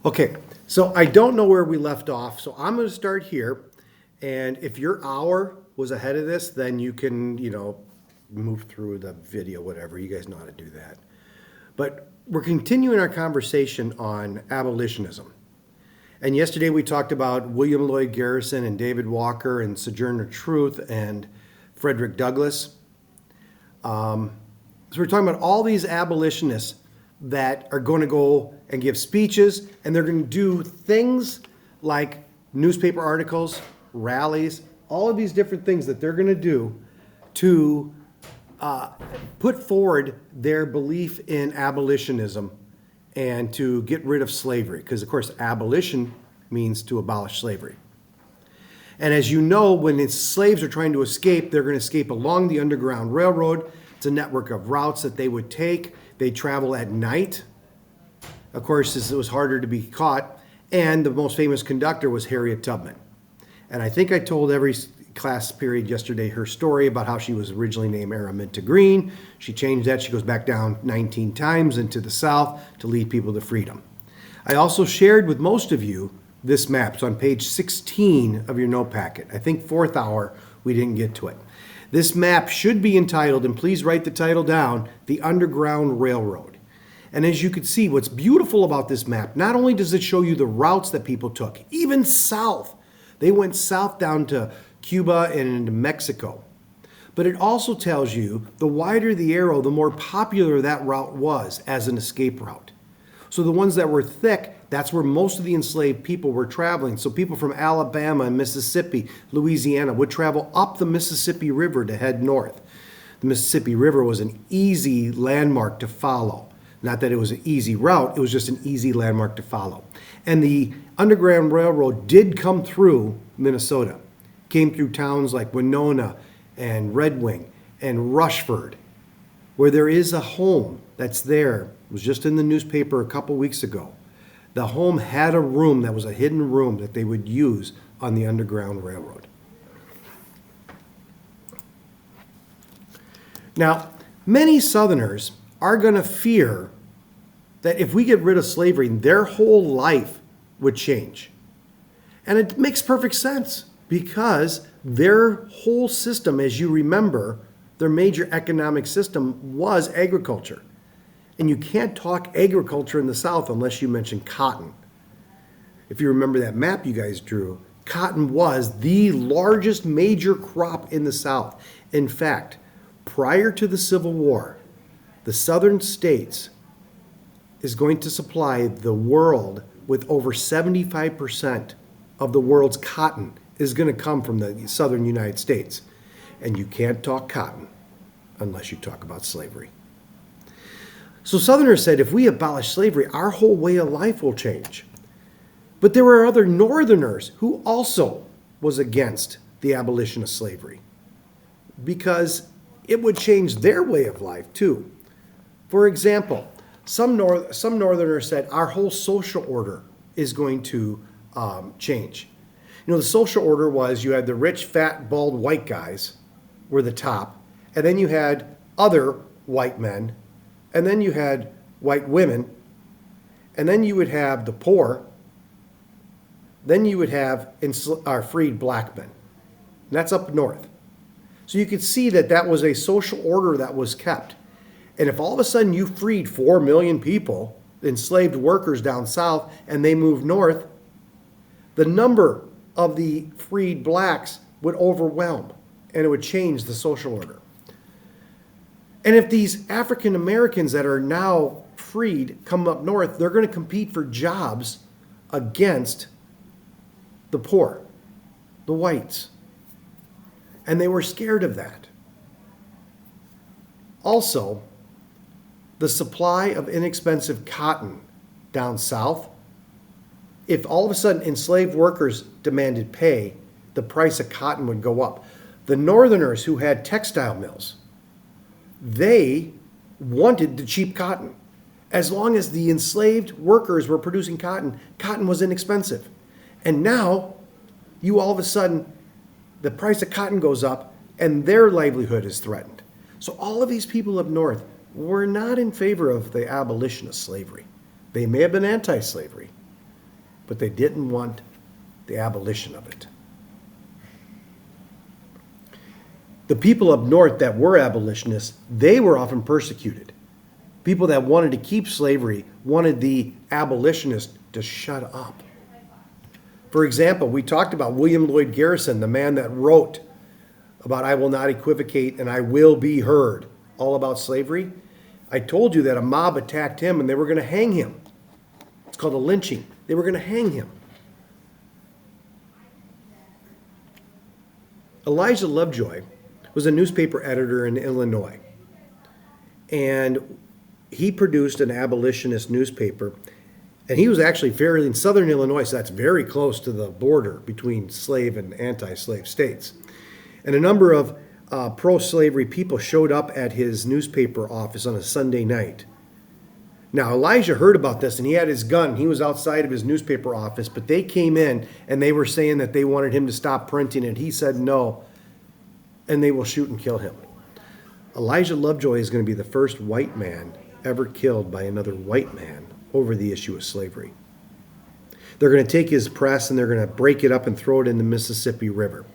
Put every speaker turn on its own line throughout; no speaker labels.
Okay, so I don't know where we left off, so I'm going to start here. And if your hour was ahead of this, then you can, move through the video, whatever. You guys know how to do that. But we're continuing our conversation on abolitionism. And yesterday we talked about William Lloyd Garrison and David Walker and Sojourner Truth and Frederick Douglass. So we're talking about all these abolitionists that are going to go and give speeches, and they're going to do things like newspaper articles, rallies, all of these different things that they're going to do to put forward their belief in abolitionism and to get rid of slavery. Because, of course, abolition means to abolish slavery. And as you know, when its slaves are trying to escape, they're going to escape along the Underground Railroad. It's a network of routes that they would take. They travel at night. Of course, it was harder to be caught. And the most famous conductor was Harriet Tubman. And I think I told every class period yesterday her story about how she was originally named Araminta Green. She changed that. She goes back down 19 times into the South to lead people to freedom. I also shared with most of you this map. It's on page 16 of your note packet. I think fourth hour, we didn't get to it. This map should be entitled, and please write the title down, The Underground Railroad. And as you can see, what's beautiful about this map, not only does it show you the routes that people took, even south. They went south down to Cuba and into Mexico. But it also tells you the wider the arrow, the more popular that route was as an escape route. So the ones that were thick, that's where most of the enslaved people were traveling. So people from Alabama and Mississippi, Louisiana would travel up the Mississippi River to head north. The Mississippi River was an easy landmark to follow. Not that it was an easy route, it was just an easy landmark to follow. And the Underground Railroad did come through Minnesota. Came through towns like Winona and Red Wing and Rushford, where there is a home that's there. It was just in the newspaper a couple weeks ago. The home had a room that was a hidden room that they would use on the Underground Railroad. Now, many Southerners are going to fear that if we get rid of slavery, their whole life would change. And it makes perfect sense because their whole system, as you remember, their major economic system was agriculture. And you can't talk agriculture in the South unless you mention cotton. If you remember that map you guys drew, cotton was the largest major crop in the South. In fact, prior to the Civil War, the southern states is going to supply the world with over 75% of the world's cotton is going to come from the southern United States. And you can't talk cotton unless you talk about slavery. So Southerners said, if we abolish slavery, our whole way of life will change. But there were other Northerners who also was against the abolition of slavery because it would change their way of life too. For example, some Northerners said our whole social order is going to change. You know, the social order was you had the rich, fat, bald white guys were the top, and then you had other white men, and then you had white women, and then you would have the poor, then you would have freed black men. And that's up north. So you could see that that was a social order that was kept. And if all of a sudden you freed 4 million people, enslaved workers down south, and they moved north, the number of the freed blacks would overwhelm, and it would change the social order. And if these African Americans that are now freed come up north, they're going to compete for jobs against the poor, the whites. And they were scared of that. Also, the supply of inexpensive cotton down south, if all of a sudden enslaved workers demanded pay, the price of cotton would go up. The Northerners who had textile mills, they wanted the cheap cotton. As long as the enslaved workers were producing cotton, cotton was inexpensive. And now, you all of a sudden, the price of cotton goes up and their livelihood is threatened. So all of these people up north were not in favor of the abolition of slavery. They may have been anti-slavery, but they didn't want the abolition of it. The people up north that were abolitionists, they were often persecuted. People that wanted to keep slavery wanted the abolitionists to shut up. For example, we talked about William Lloyd Garrison, the man that wrote about I will not equivocate and I will be heard, all about slavery. I told you that a mob attacked him and they were going to hang him. It's called a lynching. They were going to hang him. Elijah Lovejoy was a newspaper editor in Illinois. And he produced an abolitionist newspaper. And he was actually fairly in southern Illinois, so that's very close to the border between slave and anti-slave states. And a number of pro-slavery people showed up at his newspaper office on a Sunday night. Now, Elijah heard about this, and he had his gun. He was outside of his newspaper office, but they came in, and they were saying that they wanted him to stop printing it. He said no, and they will shoot and kill him. Elijah Lovejoy is going to be the first white man ever killed by another white man over the issue of slavery. They're going to take his press, and they're going to break it up and throw it in the Mississippi River.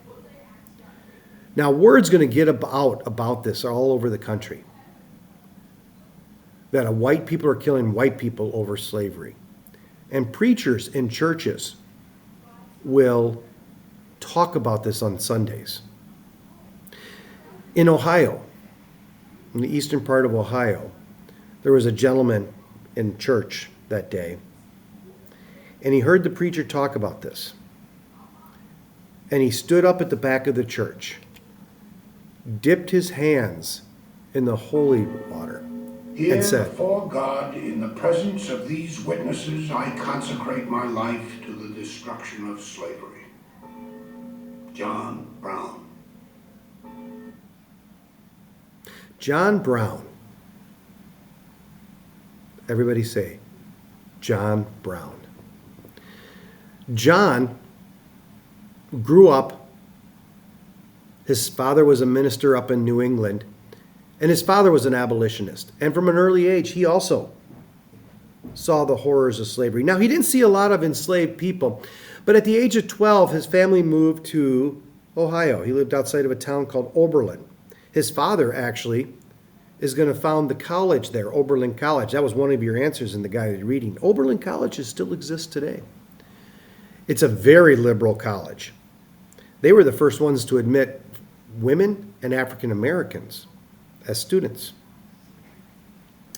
Now, word's going to get about this all over the country, that white people are killing white people over slavery. And preachers in churches will talk about this on Sundays. In Ohio, in the eastern part of Ohio, there was a gentleman in church that day, and he heard the preacher talk about this. And he stood up at the back of the church, dipped his hands in the holy water,
Here
and said,
before God, in the presence of these witnesses, I consecrate my life to the destruction of slavery. John Brown.
John Brown. Everybody say, John Brown. John grew up. His father was a minister up in New England, and his father was an abolitionist. And from an early age, he also saw the horrors of slavery. Now, he didn't see a lot of enslaved people, but at the age of 12, his family moved to Ohio. He lived outside of a town called Oberlin. His father, actually, is going to found the college there, Oberlin College. That was one of your answers in the guided reading. Oberlin Colleges still exist today. It's a very liberal college. They were the first ones to admit women and African Americans as students.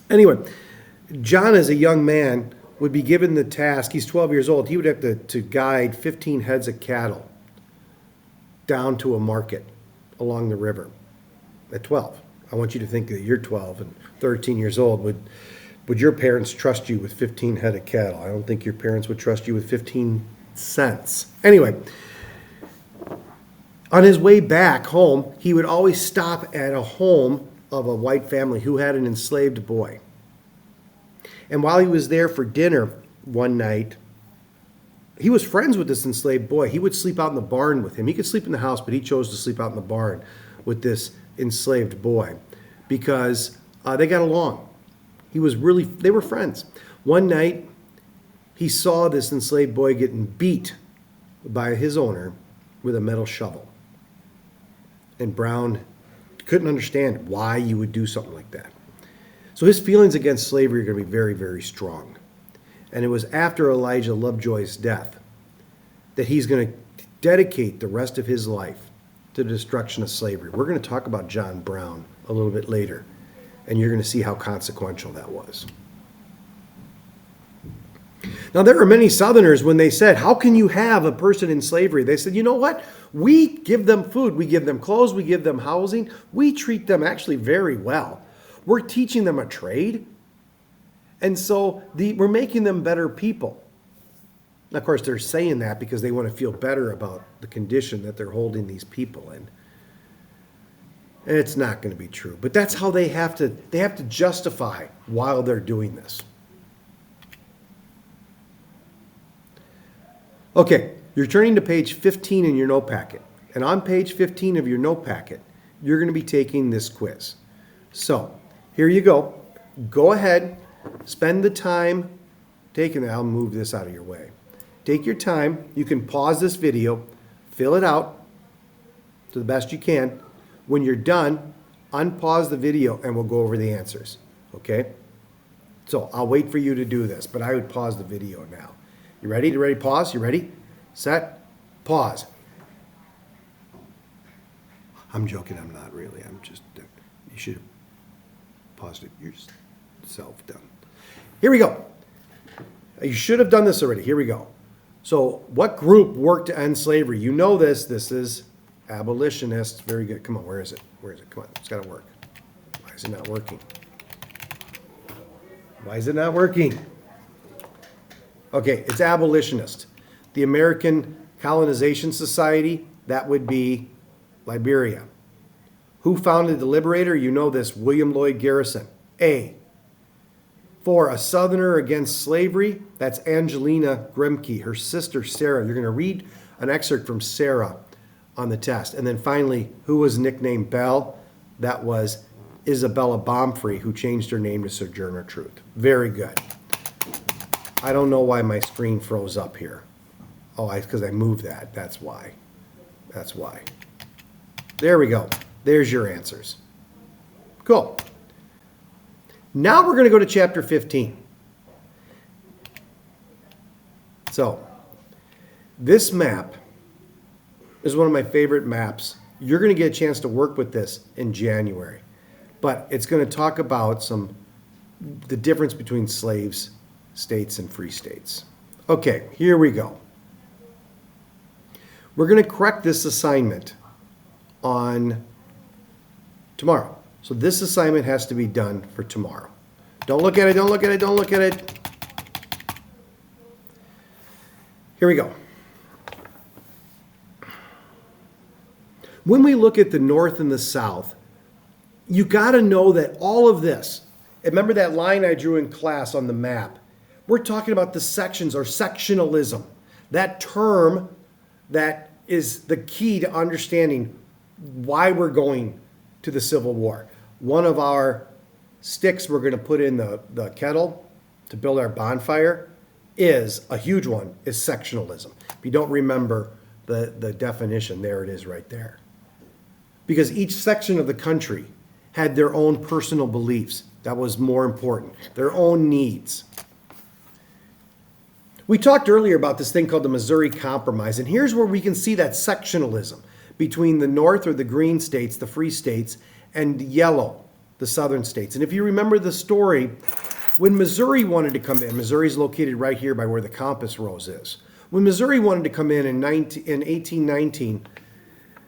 Anyway, John, as a young man, would be given the task. He's 12 years old. He would have to guide 15 heads of cattle down to a market along the river at 12. I want you to think that you're 12 and 13 years old. Would your parents trust you with 15 head of cattle? I don't think your parents would trust you with 15 cents. Anyway, on his way back home, he would always stop at a home of a white family who had an enslaved boy. And while he was there for dinner one night, he was friends with this enslaved boy. He would sleep out in the barn with him. He could sleep in the house, but he chose to sleep out in the barn with this enslaved boy because they got along. They were friends. One night, he saw this enslaved boy getting beat by his owner with a metal shovel. And Brown couldn't understand why you would do something like that. So his feelings against slavery are going to be very, very strong. And it was after Elijah Lovejoy's death that he's going to dedicate the rest of his life to the destruction of slavery. We're going to talk about John Brown a little bit later, and you're going to see how consequential that was. Now, there were many Southerners when they said, how can you have a person in slavery? They said, you know what? We give them food, we give them clothes, we give them housing. We treat them actually very well. We're teaching them a trade. And so we're making them better people. Of course, they're saying that because they want to feel better about the condition that they're holding these people in. And it's not going to be true. But that's how they have to justify while they're doing this. Okay, you're turning to page 15 in your note packet. And on page 15 of your note packet, you're going to be taking this quiz. So, here you go. Go ahead, spend the time taking that. I'll move this out of your way. Take your time. You can pause this video, fill it out to the best you can. When you're done, unpause the video and we'll go over the answers. Okay? So I'll wait for you to do this, but I would pause the video now. You ready? You ready? Pause. You ready? Set. Pause. I'm joking. I'm not really. I'm just, you should have paused it yourself. Done. Here we go. You should have done this already. Here we go. So what group worked to end slavery? You know this. This is abolitionists. Very good. Come on. Where is it? Where is it? Come on. It's got to work. Why is it not working? Why is it not working? Okay, it's abolitionist. The American Colonization Society, that would be Liberia. Who founded the Liberator? You know this, William Lloyd Garrison. A. For a Southerner against slavery, that's Angelina Grimke. Her sister, Sarah. You're going to read an excerpt from Sarah on the test. And then finally, who was nicknamed Belle? That was Isabella Baumfree, who changed her name to Sojourner Truth. Very good. I don't know why my screen froze up here. Oh, because I moved that. That's why. That's why. There we go. There's your answers. Cool. Now we're going to go to chapter 15. So, this map is one of my favorite maps. You're going to get a chance to work with this in January. But it's going to talk about the difference between slaves, states, and free states. Okay, here we go. We're going to correct this assignment on tomorrow. So this assignment has to be done for tomorrow. Don't look at it, don't look at it, don't look at it. Here we go. When we look at the North and the South, you got to know that all of this, remember that line I drew in class on the map? We're talking about the sections or sectionalism. That term that is the key to understanding why we're going to the Civil War. One of our sticks we're going to put in the kettle to build our bonfire is, a huge one, is sectionalism. If you don't remember the definition, there it is right there. Because each section of the country had their own personal beliefs. That was more important. Their own needs. We talked earlier about this thing called the Missouri Compromise, and here's where we can see that sectionalism between the North or the green states, the free states, and yellow, the southern states. And if you remember the story, when Missouri wanted to come in, Missouri's located right here by where the compass rose is. When Missouri wanted to come in 1819,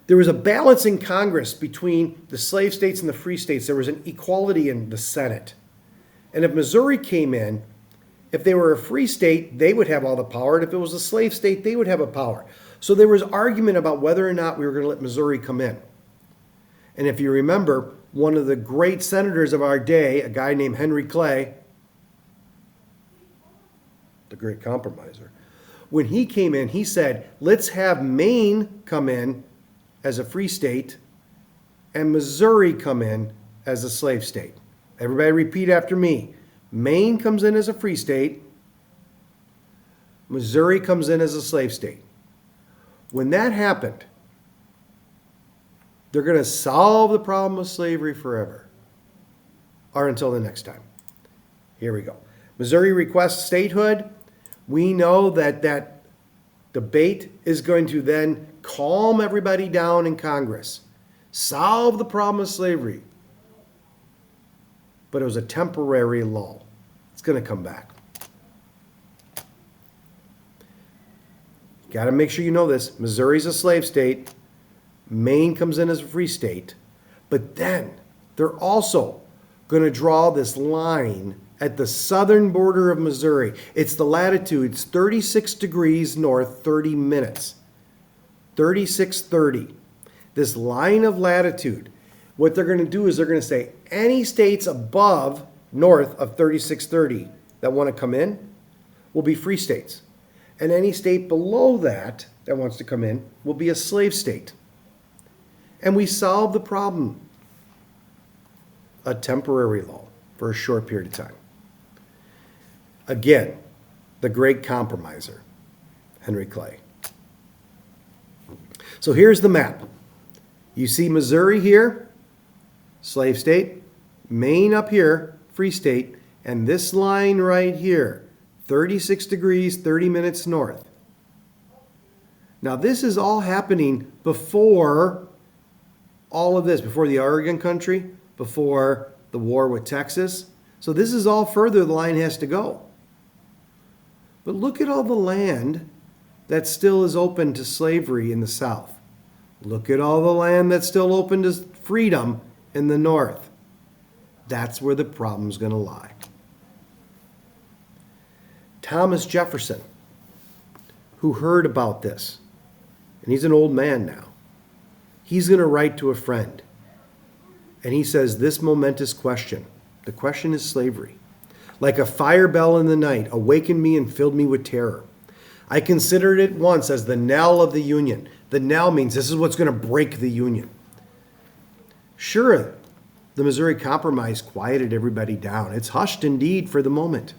there was a balance in Congress between the slave states and the free states. There was an equality in the Senate. And if Missouri came in, if they were a free state, they would have all the power. And if it was a slave state, they would have a power. So there was argument about whether or not we were going to let Missouri come in. And if you remember, one of the great senators of our day, a guy named Henry Clay, the great compromiser, when he came in, he said, let's have Maine come in as a free state and Missouri come in as a slave state. Everybody repeat after me. Maine comes in as a free state. Missouri comes in as a slave state. When that happened, they're going to solve the problem of slavery forever. Or until the next time. Here we go. Missouri requests statehood. We know that that debate is going to then calm everybody down in Congress. Solve the problem of slavery. But it was a temporary lull. It's going to come back. Got to make sure you know this. Missouri's a slave state. Maine comes in as a free state. But then they're also going to draw this line at the southern border of Missouri. It's the latitude. It's 36 degrees north, 30 minutes. 3630. This line of latitude, what they're going to do is they're going to say any states above north of 3630 that want to come in will be free states. And any state below that wants to come in will be a slave state. And we solve the problem. A temporary lull for a short period of time. Again, the great compromiser. Henry Clay. So here's the map. You see Missouri here, slave state, Maine up here, free state, and this line right here, 36 degrees, 30 minutes north. Now this is all happening before all of this, before the Oregon country, before the war with Texas. So this is all further the line has to go. But look at all the land that still is open to slavery in the South. Look at all the land that's still open to freedom in the North. That's where the problem's going to lie. Thomas Jefferson, who heard about this, and he's an old man now, he's going to write to a friend. And he says this momentous question. The question is slavery. Like a fire bell in the night, awakened me and filled me with terror. I considered it once as the knell of the Union. The knell means this is what's going to break the Union. Sure, the Missouri Compromise quieted everybody down. It's hushed indeed for the moment.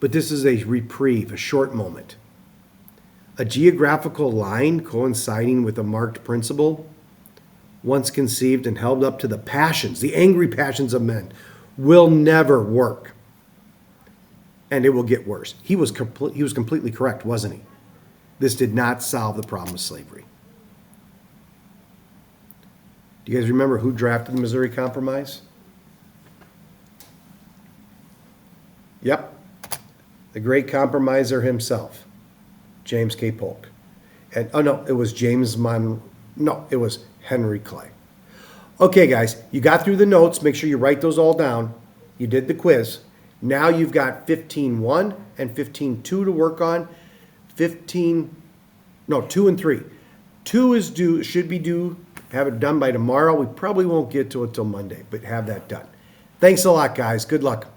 But this is a reprieve, a short moment. A geographical line coinciding with a marked principle, once conceived and held up to the passions, the angry passions of men, will never work. And it will get worse. He was completely correct, wasn't he? This did not solve the problem of slavery. Do you guys remember who drafted the Missouri Compromise? Yep. The great compromiser himself, James K. Polk. And, oh no, it was it was Henry Clay. Okay, guys, you got through the notes. Make sure you write those all down. You did the quiz. Now you've got 15.1 and 15.2 to work on. 2 and 3. 2 should be due, have it done by tomorrow. We probably won't get to it till Monday, but have that done. Thanks a lot, guys. Good luck.